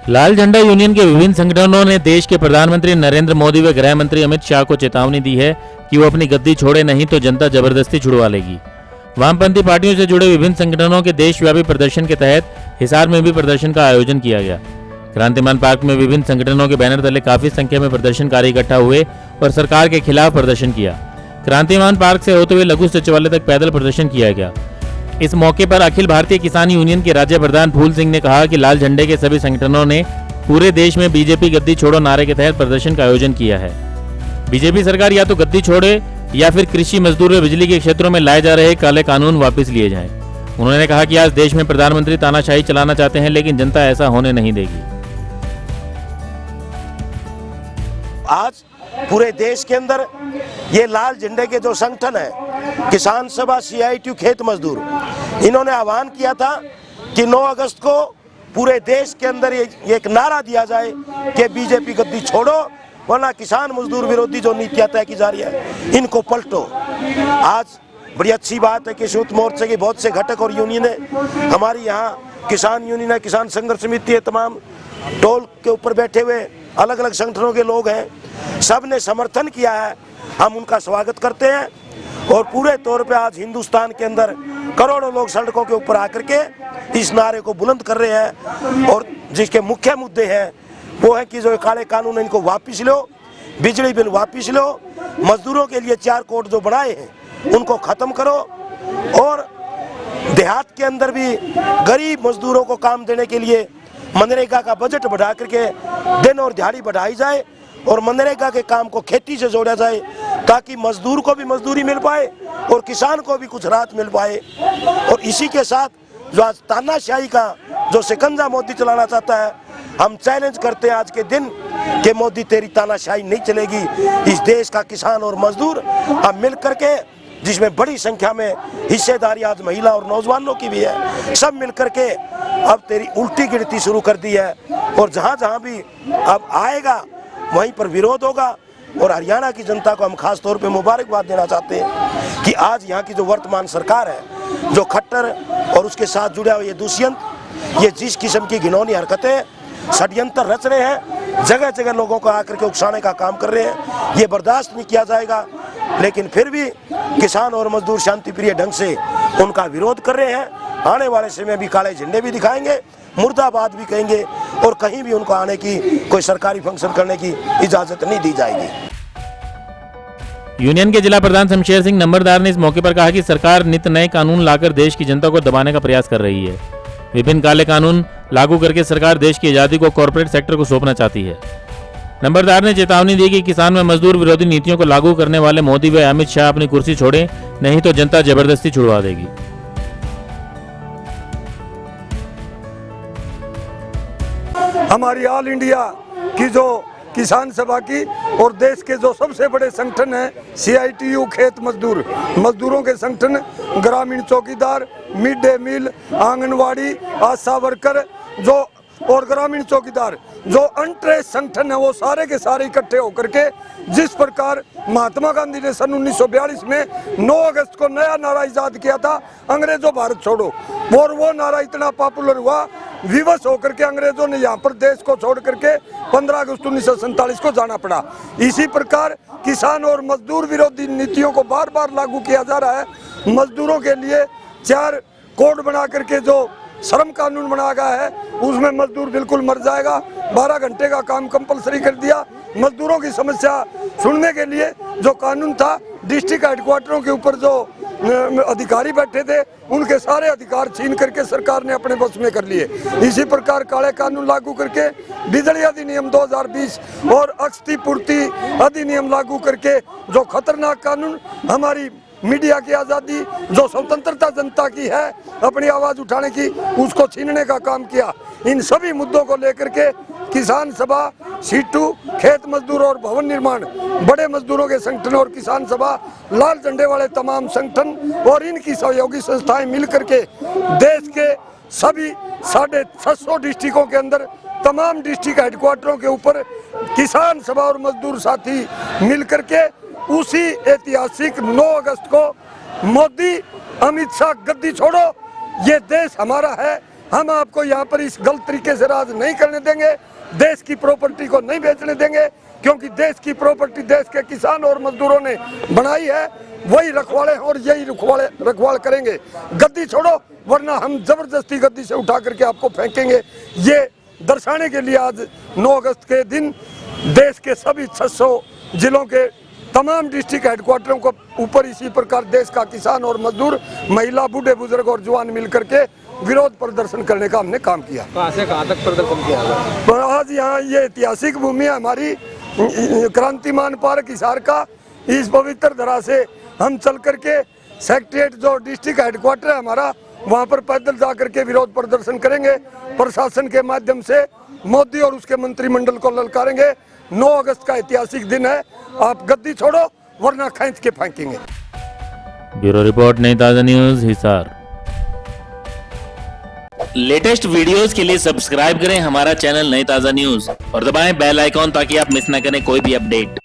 लाल झंडा यूनियन के विभिन्न संगठनों ने देश के प्रधानमंत्री नरेंद्र मोदी व गृह मंत्री अमित शाह को चेतावनी दी है कि वो अपनी गद्दी छोड़े, नहीं तो जनता जबरदस्ती छुड़वा लेगी। वामपंथी पार्टियों से जुड़े विभिन्न संगठनों के देशव्यापी प्रदर्शन के तहत हिसार में भी प्रदर्शन का आयोजन किया गया। क्रांतिमान पार्क में विभिन्न संगठनों के बैनर तले काफी संख्या में प्रदर्शनकारी इकट्ठा हुए और सरकार के खिलाफ प्रदर्शन किया। क्रांतिमान पार्क से होते हुए लघु सचिवालय तक पैदल प्रदर्शन किया गया। इस मौके पर अखिल भारतीय किसान यूनियन के राज्य प्रधान फूल सिंह ने कहा कि लाल झंडे के सभी संगठनों ने पूरे देश में बीजेपी गद्दी छोड़ो नारे के तहत प्रदर्शन का आयोजन किया है। बीजेपी सरकार या तो गद्दी छोड़े या फिर कृषि, मजदूर व बिजली के क्षेत्रों में लाए जा रहे काले कानून वापस लिए जाएं। उन्होंने कहा कि आज देश में प्रधानमंत्री तानाशाही चलाना चाहते हैं, लेकिन जनता ऐसा होने नहीं देगी। आज पूरे देश के अंदर ये लाल झंडे के जो संगठन है, किसान सभा, CITU, खेत मजदूर, इन्होंने आह्वान किया था कि 9 अगस्त को पूरे देश के अंदर एक नारा दिया जाए कि बीजेपी गद्दी छोड़ो, वरना किसान मजदूर विरोधी जो नीतियां तय की जा रही है इनको पलटो। आज बड़ी अच्छी बात है कि संयुक्त मोर्चे के बहुत से घटक और यूनियन है, हमारी यहाँ किसान यूनियन है, किसान संघर्ष समिति है, तमाम टोल के ऊपर बैठे हुए अलग अलग संगठनों के लोग हैं, सब ने समर्थन किया है। हम उनका स्वागत करते हैं और पूरे तौर पे आज हिंदुस्तान के अंदर करोड़ों लोग सड़कों के ऊपर आकर के इस नारे को बुलंद कर रहे हैं। और जिसके मुख्य मुद्दे हैं वो है कि जो काले कानून इनको वापस लो, बिजली बिल वापस लो, मजदूरों के लिए 4 कोड जो बनाए हैं उनको ख़त्म करो और देहात के अंदर भी गरीब मजदूरों को काम देने के लिए मनरेगा का बजट बढ़ा करके दिन और दिहाड़ी बढ़ाई जाए और मनरेगा के काम को खेती से जोड़ा जाए, ताकि मजदूर को भी मजदूरी मिल पाए और किसान को भी कुछ राहत मिल पाए। और इसी के साथ जो आज तानाशाही का जो शिकंजा मोदी चलाना चाहता है, हम चैलेंज करते हैं आज के दिन कि मोदी तेरी तानाशाही नहीं चलेगी। इस देश का किसान और मजदूर अब मिल करके, जिसमें बड़ी संख्या में हिस्सेदारी आज महिला और नौजवानों की भी है, सब मिल करके अब तेरी उल्टी गिनती शुरू कर दी है। और जहाँ जहाँ भी अब आएगा वहीं पर विरोध होगा। और हरियाणा की जनता को हम खास तौर पे मुबारकबाद देना चाहते हैं कि आज यहाँ की जो वर्तमान सरकार है, जो खट्टर और उसके साथ जुड़ा हुआ ये दुष्यंत, ये जिस किस्म की घिनौनी हरकतें, षड्यंत्र रच रहे हैं, जगह जगह लोगों को आकर के उकसाने का काम कर रहे हैं, ये बर्दाश्त नहीं किया जाएगा। लेकिन फिर भी किसान और मजदूर शांतिप्रिय ढंग से उनका विरोध कर रहे हैं। आने वाले समय में भी काले झंडे भी दिखाएंगे, मुर्दाबाद भी कहेंगे और कहीं भी उनको आने की, कोई सरकारी फंक्शन करने की इजाजत नहीं दी जाएगी। यूनियन के जिला प्रधान शमशेर सिंह नंबरदार ने इस मौके पर कहा कि सरकार नित नए कानून लाकर देश की जनता को दबाने का प्रयास कर रही है। विभिन्न काले कानून लागू करके सरकार देश की आजादी को कॉर्पोरेट सेक्टर को सौंपना चाहती है। नंबरदार ने चेतावनी दी कि किसान व मजदूर विरोधी नीतियों को लागू करने वाले मोदी व अमित शाह अपनी कुर्सी छोड़े, नहीं तो जनता जबरदस्ती छुड़वा देगी। हमारी ऑल इंडिया की जो किसान सभा की और देश के जो सबसे बड़े संगठन हैं, CITU, खेत मजदूर, मजदूरों के संगठन, ग्रामीण चौकीदार, मिड डे मील, आंगनवाड़ी, आशा वर्कर जो और ग्रामीण चौकीदार, जो अनट्रेस संगठन है, वो सारे के सारे इकट्ठे होकर के जिस प्रकार महात्मा गांधी ने सन 1942 में 9 अगस्त को नया नारा इजाद किया था, अंग्रेजों भारत छोड़ो, और वो नारा इतना पॉपुलर हुआ, विवश होकर के अंग्रेजों ने यहाँ पर देश को छोड़ करके 15 अगस्त 1947 को जाना पड़ा। इसी प्रकार किसान और मजदूर विरोधी नीतियों को बार बार लागू किया जा रहा है। मजदूरों के लिए 4 कोड बना करके जो श्रम कानून बनाया गया है, उसमें मजदूर बिल्कुल मर जाएगा। 12 घंटे का काम कंपलसरी कर दिया। मजदूरों की समस्या सुनने के लिए जो कानून था, डिस्ट्रिक्ट हेडक्वार्टरों के ऊपर जो अधिकारी बैठे थे, उनके सारे अधिकार छीन करके सरकार ने अपने बस में कर लिए। इसी प्रकार काले कानून लागू करके बिजली अधिनियम 2020 और क्षतिपूर्ति अधिनियम लागू करके जो खतरनाक कानून हमारी मीडिया की आज़ादी, जो स्वतंत्रता जनता की है अपनी आवाज़ उठाने की, उसको छीनने का काम किया। इन सभी मुद्दों को लेकर के किसान सभा, सीटू, खेत मजदूर और भवन निर्माण, बड़े मजदूरों के संगठन और किसान सभा, लाल झंडे वाले तमाम संगठन और इनकी सहयोगी संस्थाएं मिलकर के देश के सभी 650 डिस्ट्रिक्टों के अंदर तमाम डिस्ट्रिक्ट हेडक्वार्टरों के ऊपर किसान सभा और मजदूर साथी मिलकर के उसी ऐतिहासिक 9 अगस्त को मोदी, अमित शाह गद्दी छोड़ो, ये देश हमारा है, हम आपको यहाँ पर इस गलत तरीके से राज नहीं करने देंगे। देश की प्रॉपर्टी को नहीं बेचने देंगे, क्योंकि देश की प्रॉपर्टी देश के किसान और मजदूरों ने बनाई है, वही रखवाले हैं और यही रखवाल करेंगे। गद्दी छोड़ो, वरना हम जबरदस्ती गद्दी से उठा करके आपको फेंकेंगे। ये दर्शाने के लिए आज 9 अगस्त के दिन देश के सभी 600 जिलों के तमाम डिस्ट्रिक्ट हेडक्वार्टरों को ऊपर इसी प्रकार देश का किसान और मजदूर, महिला, बूढ़े बुजुर्ग और जवान मिलकर के विरोध प्रदर्शन करने का हमने काम किया। कहाँ से कहाँ तक प्रदर्शन किया हुआ? पर आज यहाँ ये ऐतिहासिक भूमि है हमारी क्रांतिमान पार्क हिसार का। इस पवित्र धरा से हम चल करके सेक्रेटरीट जो डिस्ट्रिक्ट हेडक्वार्टर है हमारा, वहाँ पर पैदल जा करके विरोध प्रदर्शन करेंगे। प्रशासन के माध्यम से मोदी और उसके मंत्रिमंडल को ललकारेंगे। 9 अगस्त का ऐतिहासिक दिन है, आप गद्दी छोड़ो वरना खींच के फेंकेंगे। ब्यूरो रिपोर्ट नई ताज़ा न्यूज़ हिसार। लेटेस्ट वीडियोस के लिए सब्सक्राइब करें हमारा चैनल नई ताज़ा न्यूज़ और दबाएं बेल आइकॉन ताकि आप मिस न करें कोई भी अपडेट।